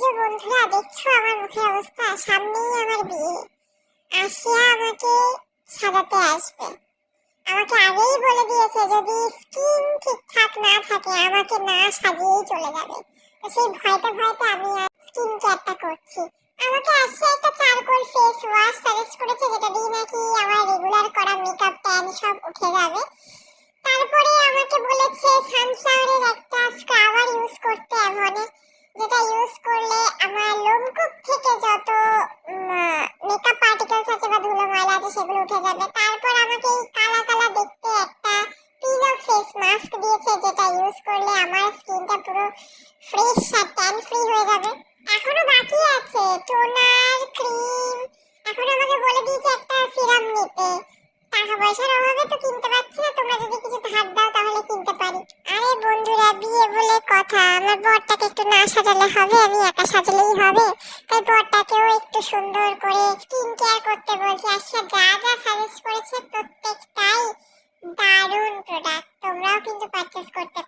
যে বন্ধুরা দেখছো আমার মুখের অবস্থা, সামনেই আমার বিয়ে। আসিয়া আমাকে সাজাতে আসবে। আমাকে আগেই বলে দিয়েছে যদি স্কিন ঠিকঠাক না থাকে আমাকে না সাজিয়েই চলে যাবে। তো সেই ভয়তে ভয়তে আমি স্কিন কেয়ারটা করছি। আমাকে আসিয়া একটা চারকোল ফেস ওয়াশ সাজেস্ট করেছে, যেটা দিয়ে নাকি আমার রেগুলার করা মেকআপ ট্যান সব উঠে যাবে। তারপরে আমাকে বলেছে সানফ্লাওয়ারের একটা স্ক্রাবার ইউজ করতে অ্যাভনের, যেটা ইউজ করলে আমার লোমকূপ থেকে যত মেকআপ পার্টিকেলস আছে বা ধুলো ময়লা আছে সেগুলো উঠে যাবে। তারপর আমাকে এই কালা কালা দেখতে একটা পিল অফ ফেস মাস্ক দিয়েছে, যেটা ইউজ করলে আমার স্কিনটা পুরো ফ্রেশ আর ট্যান ফ্রি হয়ে যাবে। এখনো বাকি আছে টোনার, ক্রিম। এখন আমাকে বলে দিয়েছে একটা সিরাম নিতে। টাকা পয়সার অভাবে তো কিনতে পারছি না, তোমরা যদি কিছু ধার দাও তাহলে কিনতে পারি। আরে বন্ধুরা, বিয়ে বলে কথা, আমার বরটাকে একটু না সাজালে হবে? আমি একা সাজলেই হবে? তাই বরটাকেও একটু সুন্দর করে স্কিন কেয়ার করতে বলছি। আচ্ছা, যা যা সাজেস্ট করেছে প্রত্যেকটাই দারুণ প্রোডাক্ট, তোমরাও কিন্তু পারচেজ করতে